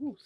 Ooh.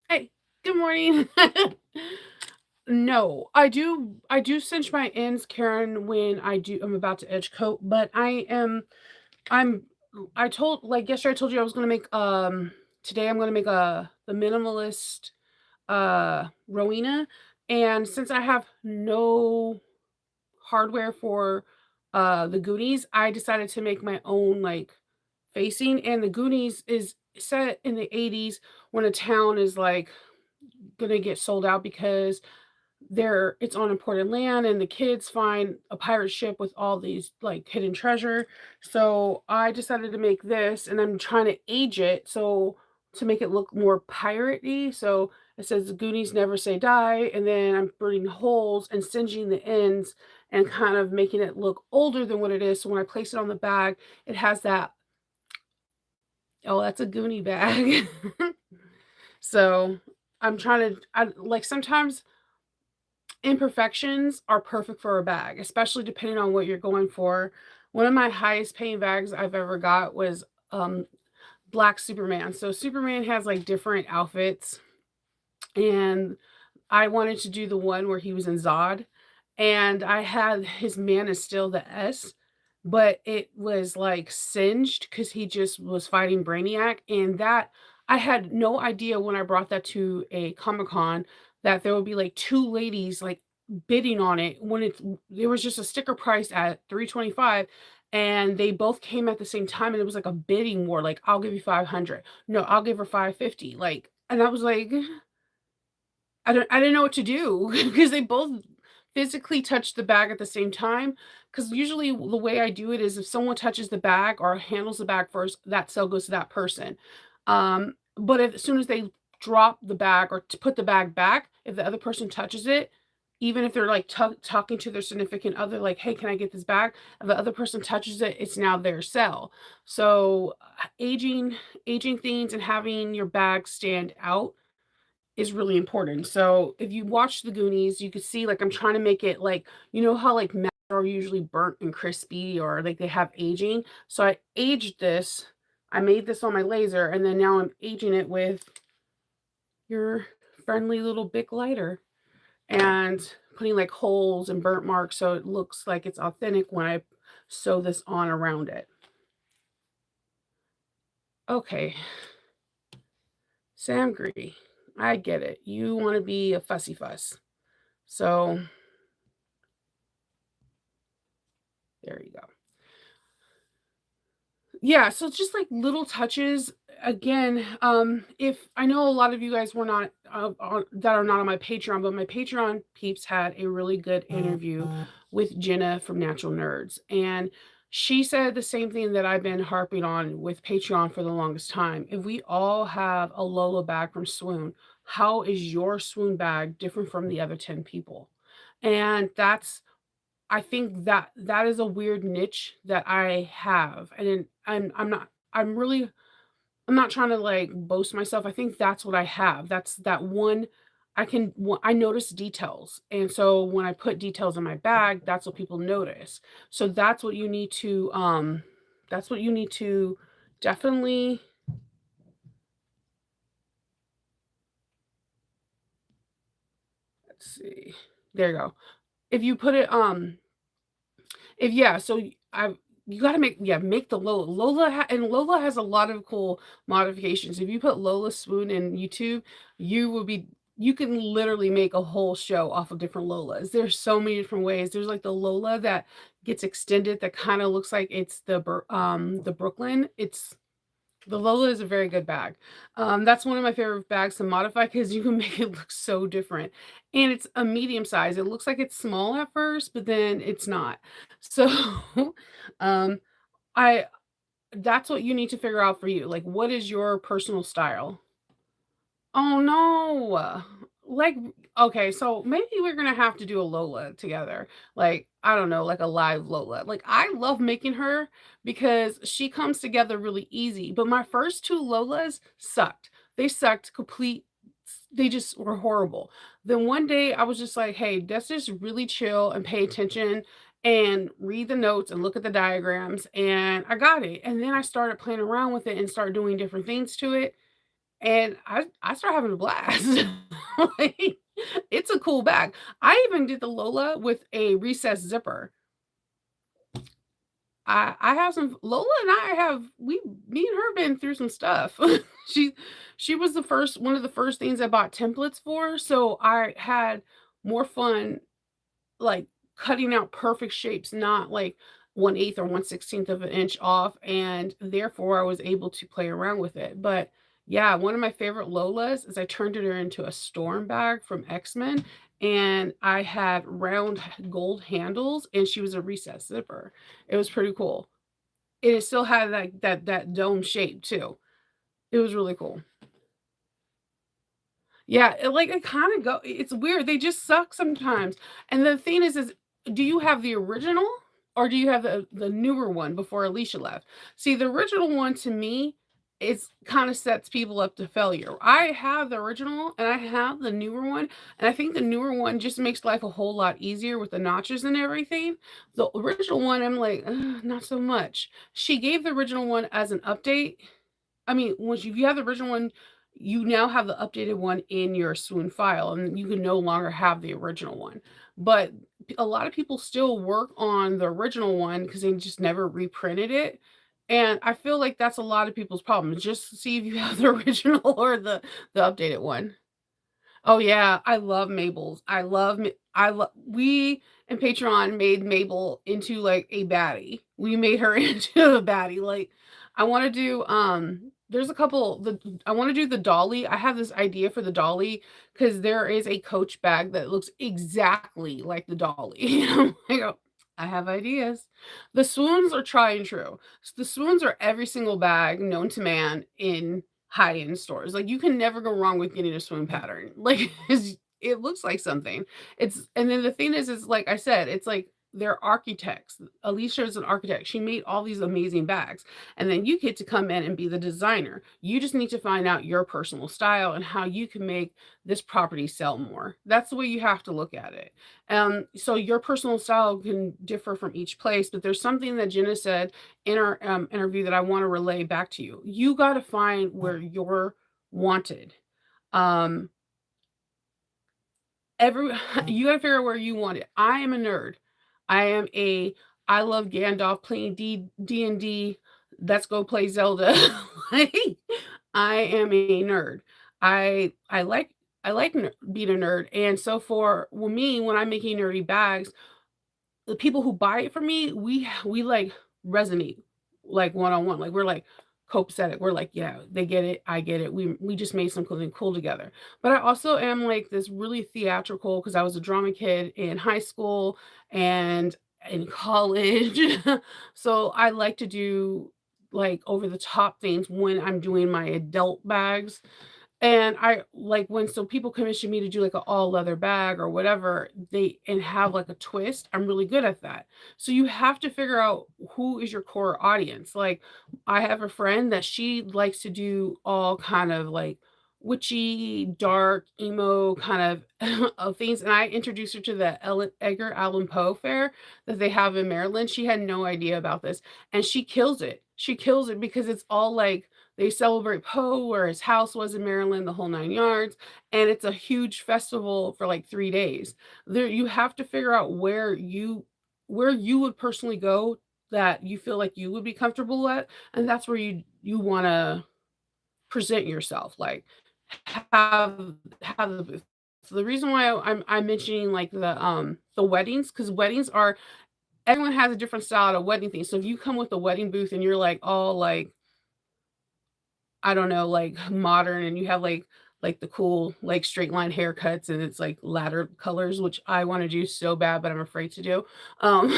Hey, good morning. No, I do cinch my ends, Karen, when I'm about to edge coat, but I'm I told like yesterday I told you I was gonna make today I'm gonna make the minimalist Rowena. And since I have no hardware for the Goonies, I decided to make my own like facing. And the Goonies is set in the 80s when a town is like gonna get sold out because it's on important land and the kids find a pirate ship with all these like hidden treasure. So I decided to make this and I'm trying to age it so to make it look more piratey. So it says the Goonies never say die, and then I'm burning holes and singeing the ends and kind of making it look older than what it is. So when I place it on the bag, it has that, oh, that's a Goonie bag. So I'm trying to I like sometimes imperfections are perfect for a bag, especially depending on what you're going for. One of my highest paying bags I've ever got was black Superman. So Superman has like different outfits, and I wanted to do the one where he was in Zod, and I had his Man is Still the S, but it was like singed because he just was fighting Brainiac, and that I had no idea when I brought that to a Comic Con that there would be like two ladies like bidding on it when there was just a sticker price at 325, and they both came at the same time, and it was like a bidding war. Like, I'll give you 500. No, I'll give her 550. Like, and I was like, I didn't know what to do because they both physically touched the bag at the same time. Because usually the way I do it is if someone touches the bag or handles the bag first, that sale goes to that person. But if as soon as they drop the bag or to put the bag back, if the other person touches it, even if they're like talking to their significant other, like, "Hey, can I get this back?" If the other person touches it, it's now their sell. So aging things and having your bag stand out is really important. So if you watch the Goonies, you could see like I'm trying to make it like, you know how like masks are usually burnt and crispy or like they have aging. So I aged this. I made this on my laser, and then now I'm aging it with your friendly little Bic lighter and putting like holes and burnt marks so it looks like it's authentic when I sew this on around it. Okay, Sam Gree, I get it. You want to be a fussy fuss. So there you go. Yeah, so it's just like little touches. Again, if I know a lot of you guys were not that are not on my Patreon, but my Patreon peeps had a really good interview with Jenna from Natural Nerds, and she said the same thing that I've been harping on with Patreon for the longest time. If we all have a Lola bag from Swoon, how is your Swoon bag different from the other 10 people? And I think that that is a weird niche that I have, and then I'm not trying to, like, boast myself. I think that's what I have. That's that one I notice details, and so when I put details in my bag, that's what people notice. So that's what you need to definitely, let's see. There you go. If you put it, if yeah, so I you gotta make the Lola. Lola has a lot of cool modifications. If you put Lola Swoon in YouTube, you will be You can literally make a whole show off of different Lolas. There's so many different ways. There's like the Lola that gets extended that kind of looks like it's the Brooklyn. It's the Lola is a very good bag. That's one of my favorite bags to modify because you can make it look so different. And it's a medium size. It looks like it's small at first, but then it's not. So um I that's what you need to figure out for you. Like, what is your personal style? Oh, no. Like, okay, so maybe we're gonna have to do a Lola together. Like, I don't know, like a live Lola. Like, I love making her because she comes together really easy. But my first 2 Lolas sucked. They sucked complete they just were horrible. Then one day I was just like, hey, let's just really chill and pay attention and read the notes and look at the diagrams. And I got it. And then I started playing around with it and started doing different things to it and I started having a blast. Like, it's a cool bag. I even did the Lola with a recessed zipper. I have some Lola and I have we me and her been through some stuff. She she was the first one of the first things I bought templates for, so I had more fun like, cutting out perfect shapes, not like 1/8 or 1/16 of an inch off, and therefore, I was able to play around with it, but, yeah, one of my favorite Lolas is I turned her into a Storm bag from X-Men, and I had round gold handles, and she was a recessed zipper. It was pretty cool. And it still had, like, that dome shape too. It was really cool. Yeah, it kinda it's weird, they just suck sometimes, and the thing is do you have the original, or do you have the newer one before Alicia left? See, the original one to me, is kinda sets people up to failure. I have the original, and I have the newer one, and I think the newer one just makes life a whole lot easier with the notches and everything. The original one, I'm like, "Ugh, not so much." She gave the original one as an update. I mean, once you have the original one, you now have the updated one in your Swoon file, and you can no longer have the original one. But a lot of people still work on the original one because they just never reprinted it. And I feel like that's a lot of people's problem. Just see if you have the original or the updated one. Oh, yeah, I love Mabel's. I love we in Patreon made Mabel into, like, a baddie. We made her into a baddie, like, I wanna do, there's a couple I wanna do the dolly. I have this idea for the dolly because there is a Coach bag that looks exactly like the dolly. I'm like, "Oh, I have ideas." The swoons are try and true. The swoons are every single bag known to man in high-end stores. Like, you can never go wrong with getting a swoon pattern. Like, it looks like something. It's and then the thing is like I said, it's like they're architects. Alicia is an architect. She made all these amazing bags, and then you get to come in and be the designer. You just need to find out your personal style and how you can make this property sell more. That's the way you have to look at it. So your personal style can differ from each place, but there's something that Jenna said in our interview that I want to relay back to you. You got to find where you're wanted. Um, every you got to figure out where you want it. I am a nerd. I am a I love Gandalf playing D&D. Let's go play Zelda. Like, I am a nerd. I like being a nerd, and so for well, me when I'm making nerdy bags, the people who buy it from me, we like resonate like one on one. Like we're like copacetic. We're like, yeah, they get it, I get it. We just made something cool together. But I also am like this really theatrical because I was a drama kid in high school and in college. So I like to do like over the top things when I'm doing my adult bags and I like when so people commission me to do like an all leather bag or whatever, they and have like a twist. I'm really good at that. So you have to figure out who is your core audience. Like I have a friend that she likes to do all kind of like witchy, dark, emo kind of of things. And I introduced her to the Edgar Allan Poe fair that they have in Maryland. She had no idea about this, and she kills it. She kills it because it's all like they celebrate Poe, where his house was in Maryland, the whole 9 yards, and it's a huge festival for, like, 3 days. There you have to figure out where you would personally go that you feel like you would be comfortable at, and that's where you wanna present yourself, like, have the booth. So the reason why I'm mentioning like the weddings, because weddings are everyone has a different style at a wedding thing. So if you come with a wedding booth and you're like all like I don't know, like modern and you have like the cool like straight line haircuts and it's like ladder colors, which I want to do so bad, but I'm afraid to do. Um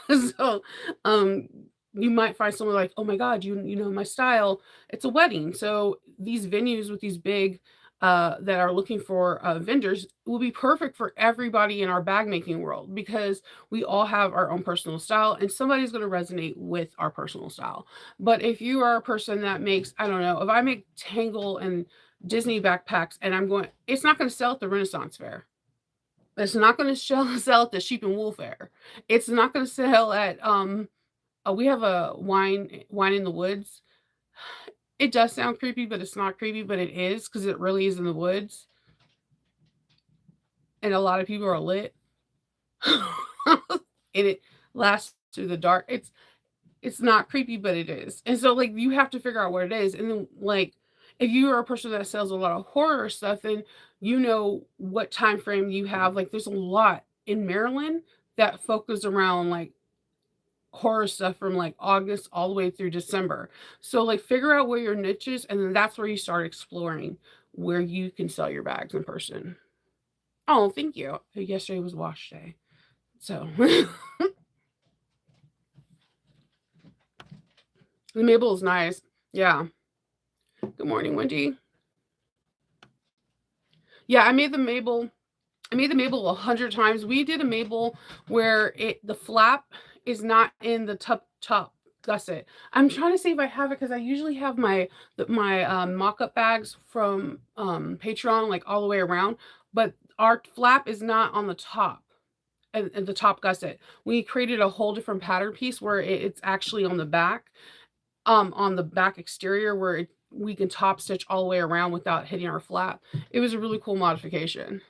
so um you might find someone like, oh my God, you know my style. It's a wedding. So these venues with these big that are looking for vendors will be perfect for everybody in our bag making world because we all have our own personal style and somebody's going to resonate with our personal style. But if you are a person that makes, I don't know, if I make Tangle and Disney backpacks and I'm going, it's not going to sell at the Renaissance Fair. It's not going to sell at the Sheep and Wool Fair. It's not going to sell at we have a wine in the woods. It does sound creepy, but it's not creepy, but it is because it really is in the woods, and a lot of people are lit, and it lasts through the dark. It's not creepy, but it is. And so like you have to figure out what it is. And then like if you are a person that sells a lot of horror stuff, then you know what time frame you have. Like there's a lot in Maryland that focus around like horror stuff from like August all the way through December. So like figure out where your niche is and then that's where you start exploring where you can sell your bags in person. Oh, thank you. Yesterday was wash day. So the Mabel is nice. Yeah. Good morning, Wendy. Yeah, I made the Mabel 100 times. We did a Mabel where the flap is not in the top gusset. I'm trying to see if I have it because I usually have my mock-up bags from Patreon like all the way around, but our flap is not on the top and the top gusset. We created a whole different pattern piece where it's actually on the back exterior where we can top stitch all the way around without hitting our flap. It was a really cool modification.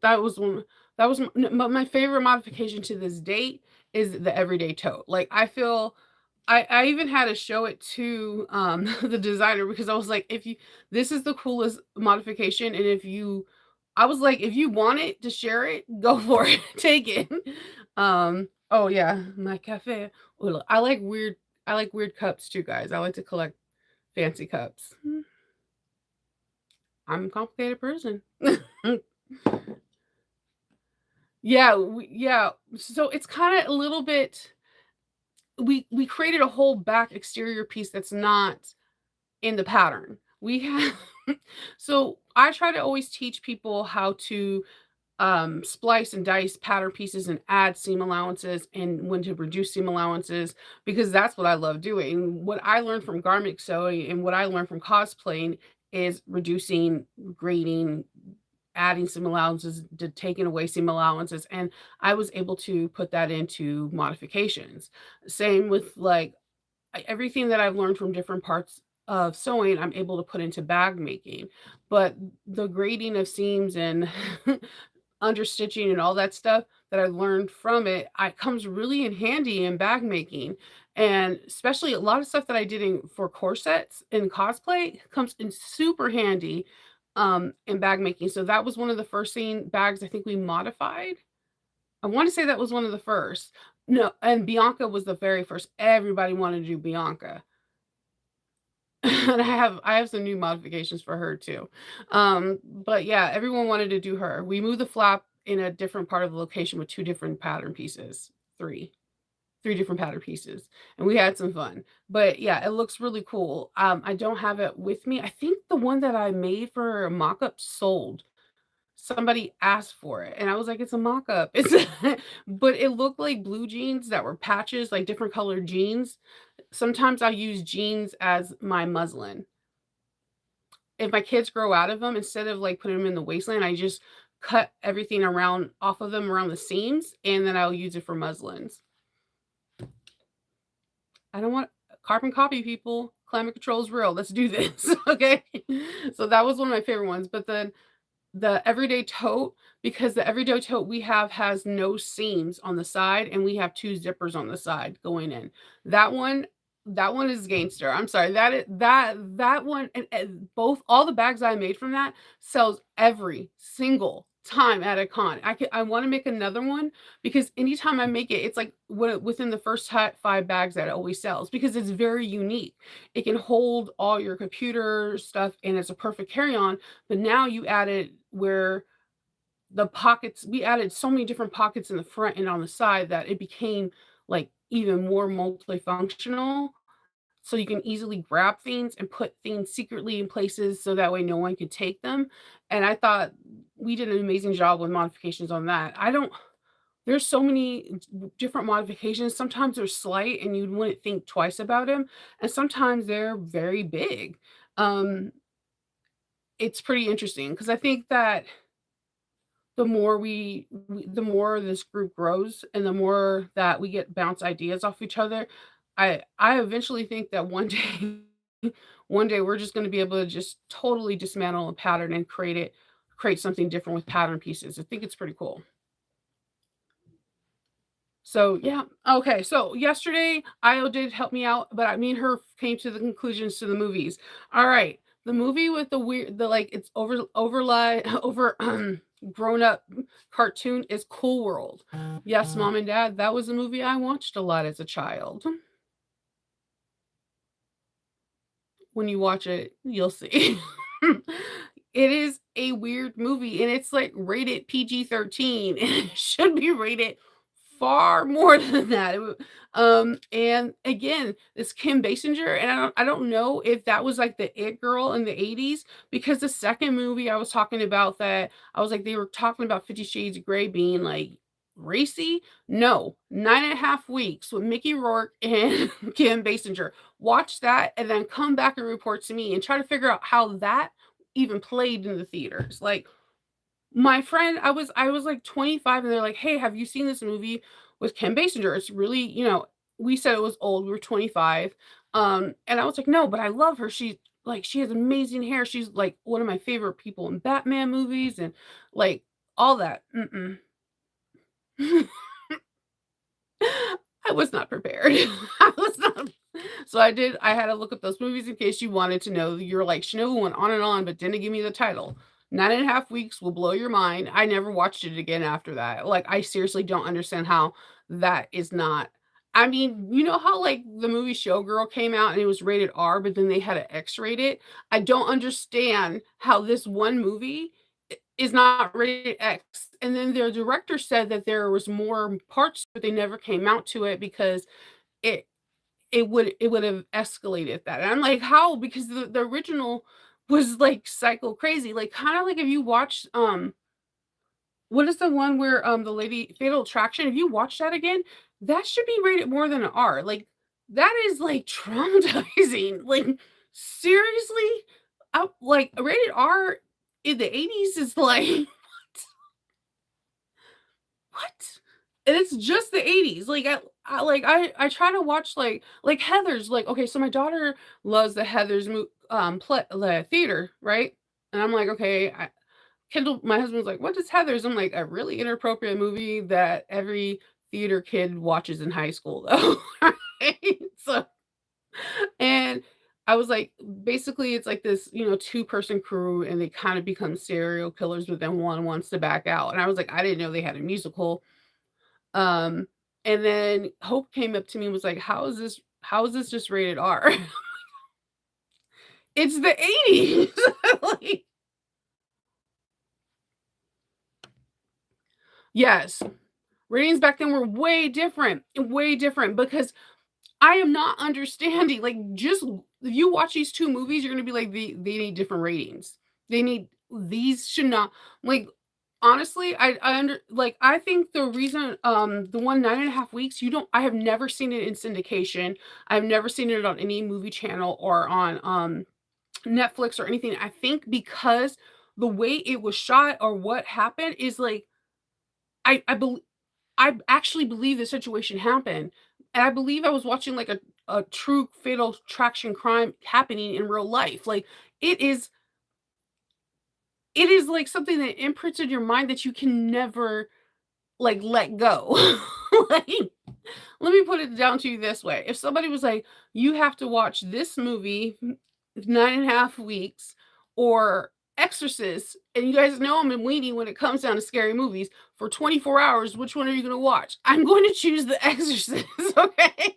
That was one that was my favorite modification to this date is the everyday tote. Like, I feel I even had to show it to, the designer because I was like, "If you this is the coolest modification, and if you" I was like, "If you want it to share it, go for it. Take it." Oh, yeah, my cafe. Well, I like weird cups too, guys. I like to collect fancy cups. I'm a complicated person. Yeah, so it's kinda a little bit we created a whole back exterior piece that's not in the pattern. We have so I try to always teach people how to, splice and dice pattern pieces and add seam allowances and when to reduce seam allowances because that's what I love doing. What I learned from garment sewing and what I learned from cosplaying is reducing, grading, adding some allowances to taking away some allowances and I was able to put that into modifications. Same with like everything that I've learned from different parts of sewing, I'm able to put into bag making. But the grading of seams and understitching and all that stuff that I learned from it, I comes really in handy in bag making. And especially a lot of stuff that I did for corsets in cosplay comes in super handy in bag making. So that was one of the first thing bags I think we modified. I want to say that was one of the first. No, and Bianca was the very first. Everybody wanted to do Bianca. And I have some new modifications for her too. But yeah, everyone wanted to do her. We moved the flap in a different part of the location with 2 different pattern pieces. 3. 3 different pattern pieces, and we had some fun. But yeah, it looks really cool. I don't have it with me. I think the one that I made for a mock-up sold. Somebody asked for it, and I was like, "It's a mock-up." It's but it looked like blue jeans that were patches, like different colored jeans. Sometimes I'll use jeans as my muslin. If my kids grow out of them, instead of, like, putting them in the waistline, I just cut everything around off of them around the seams, and then I'll use it for muslins. I don't want carbon copy people. Climate control is real. Let's do this, okay? So that was one of my favorite ones, but then the everyday tote, because the everyday tote we have has no seams on the side, and we have 2 zippers on the side going in. That one That one is gangster. I'm sorry. That one and both all the bags I made from that sells every single time at a con. I wanna make another one because anytime I make it, it's like within the first 5 bags that it always sells because it's very unique. It can hold all your computer stuff and it's a perfect carry-on, but now you added where the pockets we added so many different pockets in the front and on the side that it became, like, even more multifunctional, so you can easily grab things and put things secretly in places so that way no one could take them, and I thought we did an amazing job with modifications on that. I don't there's so many different modifications, sometimes they're slight and you wouldn't think twice about them, and sometimes they're very big. Um, it's pretty interesting because I think that the more this group grows and the more that we get bounce ideas off each other, I eventually think that one day one day we're just gonna be able to just totally dismantle a pattern and create something different with pattern pieces. I think it's pretty cool. So, yeah. Okay, so yesterday, Io did help me out, but me and her came to the conclusions to the movies. Alright, the movie with like, it's overlay over grown-up cartoon is Cool World. Yes, mom and dad, that was a movie I watched a lot as a child. When you watch it, you'll see. It is a weird movie, and it's, like, rated PG-13, and it should be rated far more than that. And again, this Kim Basinger, and I don't know if that was, like, the it girl in the '80s, because the second movie I was talking about that I was like, they were talking about 50 Shades of Grey being, like, racy. No, 9.5 Weeks with Mickey Rourke and Kim Basinger. Watch that and then come back and report to me and try to figure out how that even played in the theaters. Like, my friend I was, like, 25, and they're like, "Hey, have you seen this movie with Kim Basinger? It's really" we said it was old, we were 25, and I was like, "No, but I love her. She has amazing hair. She's, like, one of my favorite people in Batman movies," and, like, all that. Mm-mm. I was not prepared. I was not so I had to look up those movies in case you wanted to know. You're like, "Chanel went on and on, but didn't give me the title." 9.5 Weeks will blow your mind. I never watched it again after that. Like, I seriously don't understand how that is not I mean, you know how, like, the movie Showgirl came out and it was rated R, but then they had to X-rate it? I don't understand how this one movie is not rated X. And then their director said that there was more parts, but they never came out to it because it it would have escalated that. And I'm like, "How?" Because the original was, like, psycho crazy, like, kinda like if you watched, what is the one where, the lady Fatal Attraction? If you watch that again, that should be rated more than an R, like, that is, like, traumatizing, like, seriously? Like, a rated R in the '80s is like what? And it's just the '80s, like, I try to watch, like, Heathers, like okay, so my daughter loves the Heathers play the theater, right? And I'm like, "Okay," Kendall my husband's like, "What is Heathers?" I'm like, "A really inappropriate movie that every theater kid watches in high school, though." Right? So and I was like, basically, it's like this, two-person crew, and they kinda become serial killers, but then one wants to back out, and I was like, I didn't know they had a musical. Um, and then Hope came up to me and was like, how is this just rated R?" It's the '80s. Like yes. Ratings back then were way different because I am not understanding, like, just if you watch these 2 movies, you're gonna be like, They need different ratings. They need these should not" like, honestly, I think the reason, the one 9.5 Weeks, I have never seen it in syndication. I've never seen it on any movie channel or on, Netflix or anything. I think because the way it was shot or what happened is, like, I I bel I actually believe the situation happened, and I believe I was watching, like, a true fatal attraction crime happening in real life, like, it is it is, like, something that imprints in your mind that you can never, like, let go. Like let me put it down to you this way. If somebody was like, "You have to watch this movie, 9.5 weeks," or Exorcist, and you guys know I'm a weenie when it comes down to scary movies, for 24 hours, which one are you gonna watch? I'm going to choose The Exorcist, okay?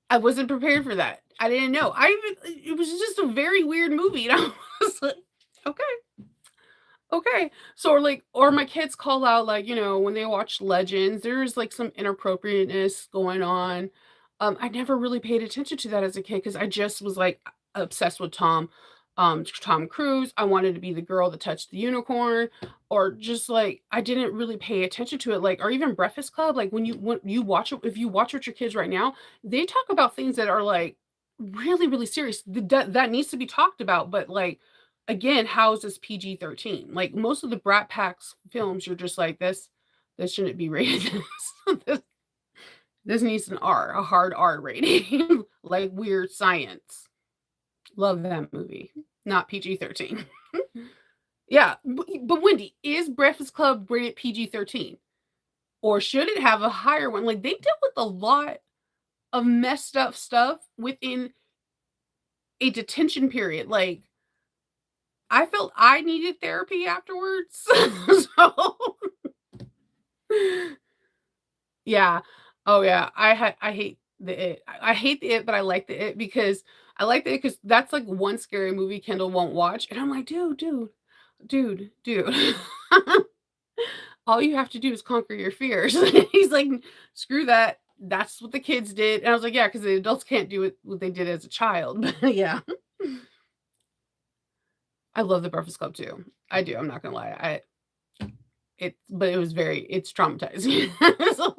I wasn't prepared for that. I didn't know. I even it was just a very weird movie, and I was like, "Okay, okay." So, or my kids call out, like, when they watch Legends, there's, like, some inappropriateness going on. I never really paid attention to that as a kid because I just was, like, obsessed with Tom Cruise. I wanted to be the girl that touched the unicorn, or just, like, I didn't really pay attention to it, like or even Breakfast Club, like, when you watch it if you watch with your kids right now, they talk about things that are, like, really, really serious. That needs to be talked about, but, like, again, how is this PG-13? Like, most of the Brat Pack's films, you're just like, "This shouldn't be rated this. This needs a hard R rating," like Weird Science. Love that movie. Not PG-13. Yeah, but Wendy, is Breakfast Club rated PG-13? Or should it have a higher one? Like, they deal with a lot of messed up stuff within a detention period. Like, I felt I needed therapy afterwards. So yeah. Oh, yeah. I hate the It. I hate the It, but I like the It because I like the It because that's, like, one scary movie Kendall won't watch, and I'm like, dude. All you have to do is conquer your fears." He's like, "Screw that. That's what the kids did." And I was like, "Yeah, because the adults can't do what they did as a child." But yeah. I love The Breakfast Club too. I do, I'm not gonna lie. But it's traumatizing. So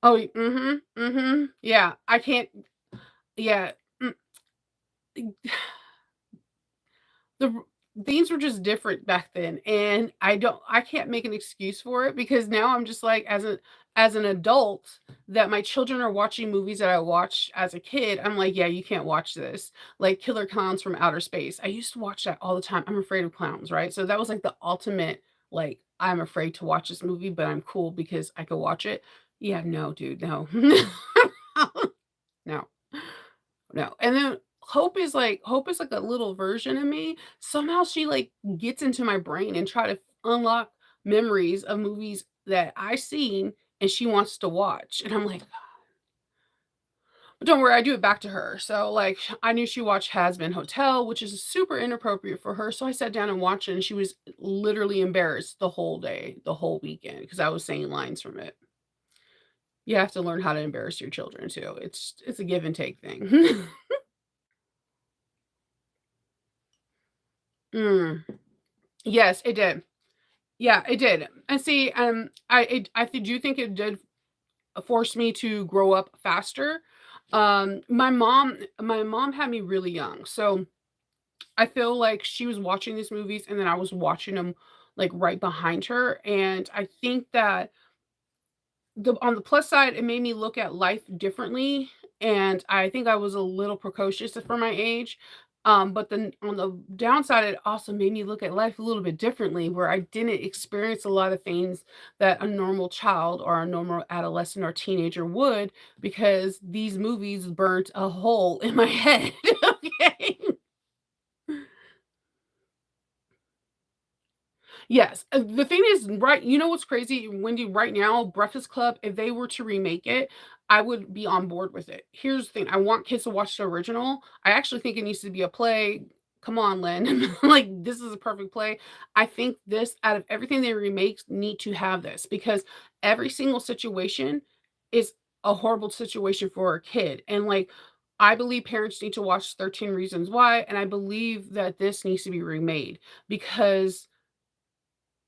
oh, mhm, mhm. Yeah, I can't yeah. Mm, the r things were just different back then, and I can't make an excuse for it because now I'm just like, as an adult, that my children are watching movies that I watched as a kid, I'm like, "Yeah, you can't watch this." Like Killer Clowns from Outer Space. I used to watch that all the time. I'm afraid of clowns, right? So that was like the ultimate, like, I'm afraid to watch this movie, but I'm cool because I could watch it. Yeah, no, dude, no. No. No, and then Hope is like a little version of me. Somehow she, like, gets into my brain and try to unlock memories of movies that I seen and she wants to watch, and I'm like, "But don't worry, I do it back to her." So, like, I knew she watched Hazbin Hotel, which is super inappropriate for her, so I sat down and watched it, and she was literally embarrassed the whole day, the whole weekend, because I was saying lines from it. You have to learn how to embarrass your children too. It's a give and take thing. Mm. Yes, it did. Yeah, it did. And see, do think it did force me to grow up faster. My mom had me really young, so I feel like she was watching these movies and then I was watching them, like, right behind her, and I think that on the plus side, it made me look at life differently, and I think I was a little precocious for my age. But then on the downside, it also made me look at life a little bit differently, where I didn't experience a lot of things that a normal child or a normal adolescent or teenager would, because these movies burnt a hole in my head. Okay. Yes, the thing is, right, you know what's crazy, Wendy, right now, Breakfast Club, if they were to remake it, I would be on board with it. Here's the thing, I want kids to watch the original. I actually think it needs to be a play. Come on, Lynn. Like, this is a perfect play. I think this, out of everything they remake, need to have this because every single situation is a horrible situation for a kid. And, like, I believe parents need to watch 13 Reasons Why, and I believe that this needs to be remade because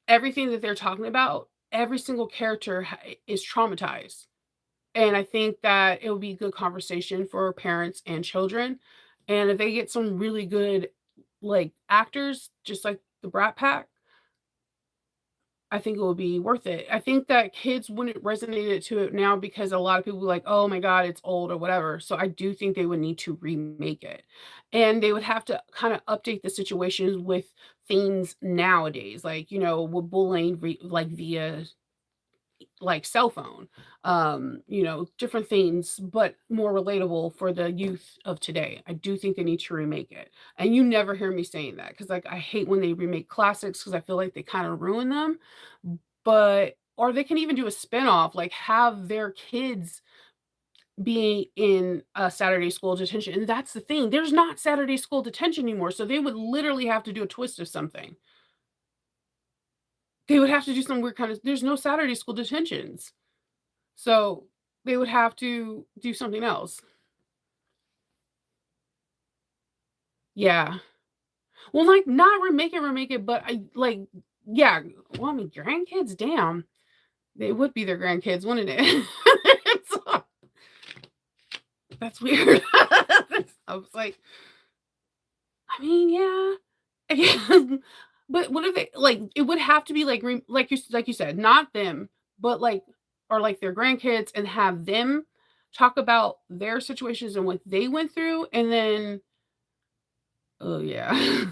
everything that they're talking about, every single character is traumatized. And I think that it would be a good conversation for parents and children. And if they get some really good, like, actors, just like the Brat Pack, I think it would be worth it. I think that kids wouldn't resonate it to it now because a lot of people are like, "Oh my god, it's old," or whatever. So I do think they would need to remake it. And they would have to kinda update the situations with things nowadays, like, with bullying like, via, like, cell phone, different things, but more relatable for the youth of today. I do think they need to remake it. And you never hear me saying that because, like, I hate when they remake classics because I feel like they kinda ruin them. But or they can even do a spinoff, like, have their kids be in a Saturday school detention, and that's the thing, there's not Saturday school detention anymore, so they would literally have to do a twist of something. They would have to do some weird kind of there's no Saturday school detentions, so they would have to do something else. Yeah. Well, like, not remake it, but I like yeah, well, I mean, grandkids, damn. They would be their grandkids, wouldn't it? So that's weird. I was like, I mean, yeah, I guess, but what if they like, it would have to be, like, like you said, not them, but, like or, like, their grandkids and have them talk about their situations and what they went through, and then oh, yeah.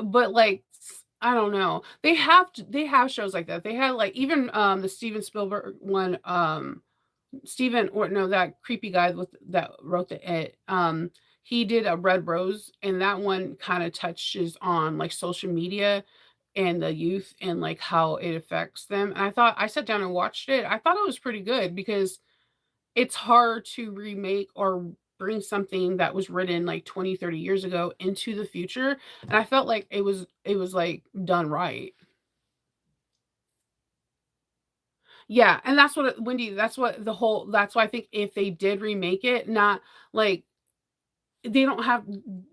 But, like, I don't know. They have shows like that. They had, like even, the Steven Spielberg one, Steven or no, that creepy guy with that wrote the It, he did a Red Rose, and that one kinda touches on, like, social media and the youth and, like, how it affects them, and I sat down and watched it. I thought it was pretty good because it's hard to remake or bring something that was written, like, 20, 30 years ago into the future, and I felt like it was, like, done right. Yeah, and that's what Wendy, that's why I think if they did remake it, not like they don't have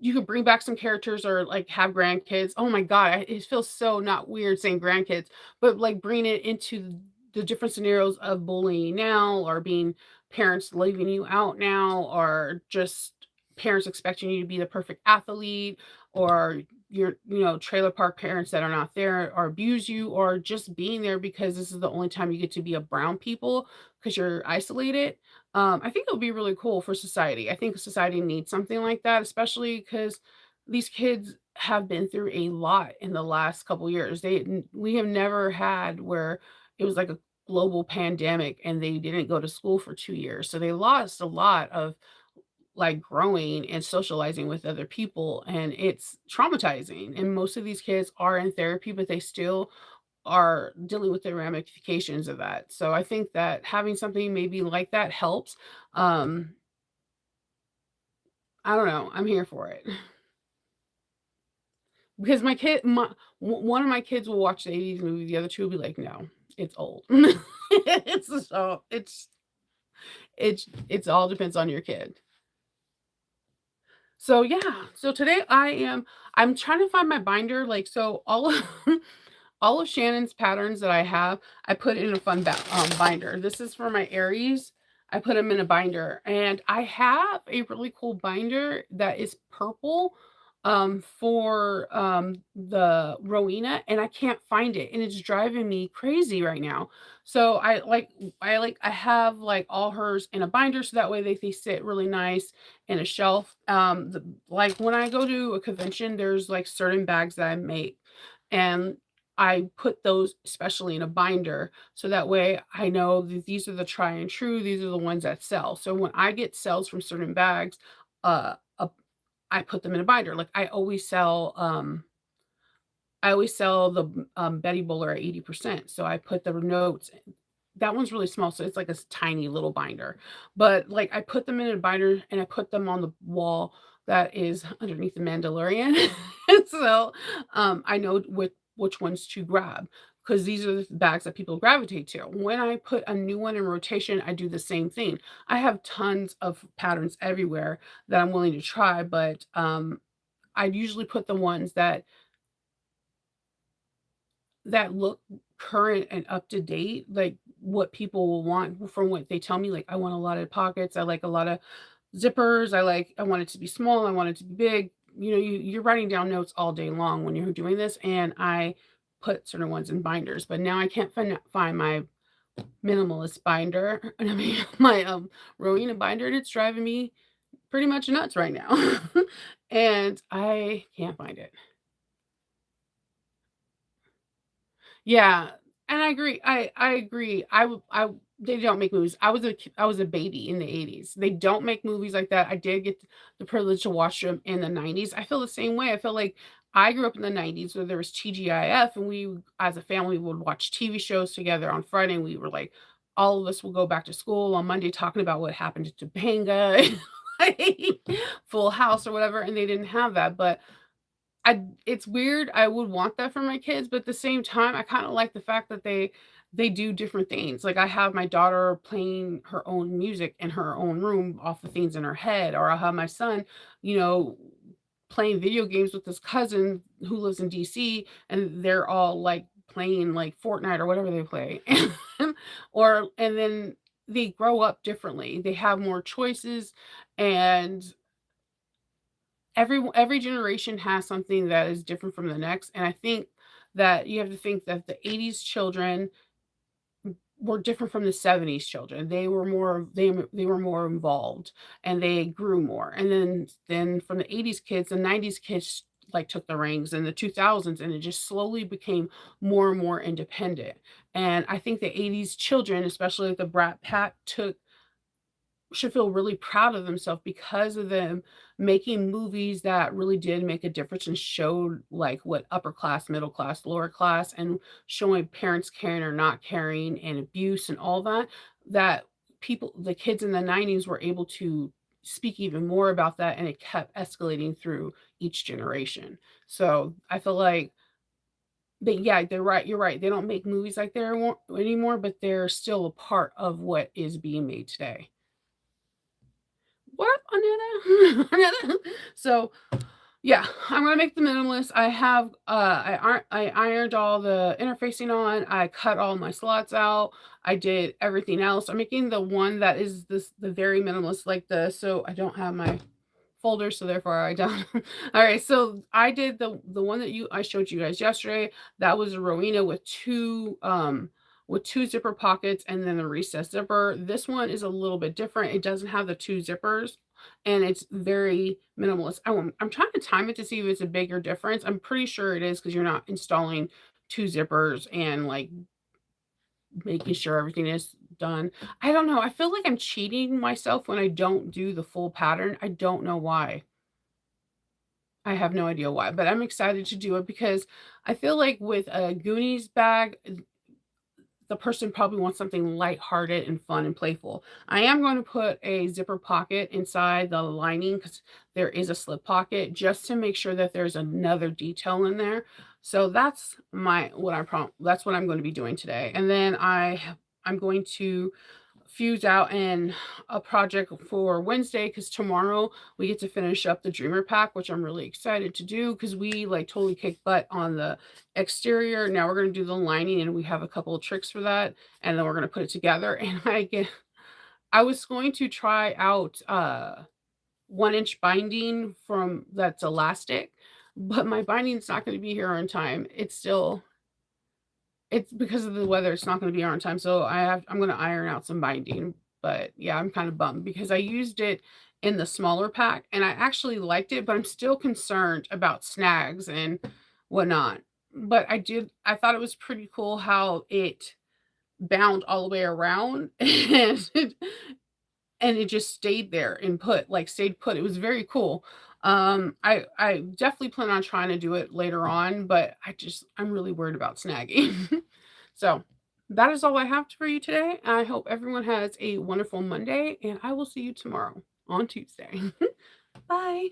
you could bring back some characters or, like, have grandkids. Oh my god, it feels so not weird saying grandkids, but, like, bring it into the different scenarios of bullying now or being parents leaving you out now or just parents expecting you to be the perfect athlete or your, trailer park parents that are not there or abuse you or just being there because this is the only time you get to be around people because 'cause you're isolated. I think it would be really cool for society. I think society needs something like that, especially because these kids have been through a lot in the last couple years. We have never had where it was like a global pandemic and they didn't go to school for 2 years. So they lost a lot of like growing and socializing with other people, and it's traumatizing. And most of these kids are in therapy, but they still are dealing with the ramifications of that. So I think that having something maybe like that helps. Um, I don't know. I'm here for it because one of my kids will watch the 80s movie. The other two will be like, no, it's old. It's all depends on your kid. So yeah, so today I'm trying to find my binder. Like so all of all of Shannon's patterns that I have, I put in a binder. This is for my Aries. I put them in a binder, and I have a really cool binder that is purple for the Rowena, and I can't find it, and it's driving me crazy right now. So I have like all hers in a binder so that way they sit really nice in a shelf. Like when I go to a convention, there's like certain bags that I make. And I put those especially in a binder, so that way I know that these are the try and true, these are the ones that sell. So when I get sales from certain bags, uh, uh, I put them in a binder. Like I always sell the Betty Bowler at 80%. So I put the notes. That one's really small, so it's like a tiny little binder. But like I put them in a binder and I put them on the wall that is underneath the Mandalorian. And so I know which ones to grab because these are the bags that people gravitate to. When I put a new one in rotation, I do the same thing. I have tons of patterns everywhere that I'm willing to try, but I usually put the ones that look current and up to date, like what people will want from what they tell me. Like I want a lot of pockets, I like a lot of zippers, I want it to be small, I want it to be big. You're writing down notes all day long when you're doing this, and I put certain ones in binders, but now I can't find my minimalist binder, and I mean, my, Rowena binder, and it's driving me pretty much nuts right now. And I can't find it. Yeah, and I agree. I agree. I they don't make movies. I was a baby in the '80s. They don't make movies like that. I did get the privilege to watch them in the '90s. I feel the same way. I feel like I grew up in the '90s where there was TGIF, and we, as a family, would watch TV shows together on Friday, and we were like, all of us will go back to school on Monday talking about what happened to Topanga, like, Full House or whatever, and they didn't have that. But it's weird, I would want that for my kids, but at the same time, I kinda like the fact that they do different things. Like, I have my daughter playing her own music in her own room off the things in her head, or I'll have my son, you know, playing video games with his cousin who lives in DC, and they're all, like, playing, like, Fortnite or whatever they play. And then they grow up differently. They have more choices, and every generation has something that is different from the next, and I think that you have to think that the '80s children were different from the '70s children. They were more involved, and they grew more, and then from the '80s kids, the '90s kids, like, took the reins in the 2000s, and it just slowly became more and more independent, and I think the '80s children, especially like the Brat Pack, took should feel really proud of themselves because of them making movies that really did make a difference and showed like what upper class, middle class, lower class, and showing parents caring or not caring and abuse and all that, that the kids in the '90s were able to speak even more about that, and it kept escalating through each generation. So I feel like yeah, they're right. You're right. They don't make movies like that anymore, but they're still a part of what is being made today. What, Anita? Anita? So, yeah, I'm gonna make the minimalist. I ironed all the interfacing on, I cut all my slots out, I did everything else. I'm making the one that is the very minimalist like this, so I don't have my folder, so therefore I don't. Alright, so I did the one that you I showed you guys yesterday. That was a Rowena with 2 zipper pockets and then a recessed zipper. This one is a little bit different. It doesn't have the 2 zippers, and it's very minimalist. I'm trying to time it to see if it's a bigger difference. I'm pretty sure it is because 'cause you're not installing 2 zippers and, like, making sure everything is done. I don't know, I feel like I'm cheating myself when I don't do the full pattern. I don't know why. I have no idea why, but I'm excited to do it because I feel like with a Goonies bag, the person probably wants something lighthearted and fun and playful. I am going to put a zipper pocket inside the lining because there is a slip pocket just to make sure that there's another detail in there. So that's that's what I'm going to be doing today. And then I'm going to fuse out in a project for Wednesday because tomorrow we get to finish up the Dreamer pack, which I'm really excited to do because we like totally kicked butt on the exterior. Now we're going to do the lining, and we have a couple of tricks for that, and then we're going to put it together. And I was going to try out 1 inch binding from that's elastic, but my binding's not going to be here on time. It's because of the weather, it's not gonna be here on time, so I'm gonna iron out some binding, but, yeah, I'm kinda bummed because I used it in the smaller pack, and I actually liked it, but I'm still concerned about snags and whatnot. But I thought it was pretty cool how it bound all the way around, and it just stayed there and stayed put. It was very cool. I definitely plan on trying to do it later on, but I'm really worried about snagging. So, that is all I have for you today. I hope everyone has a wonderful Monday, and I will see you tomorrow on Tuesday. Bye.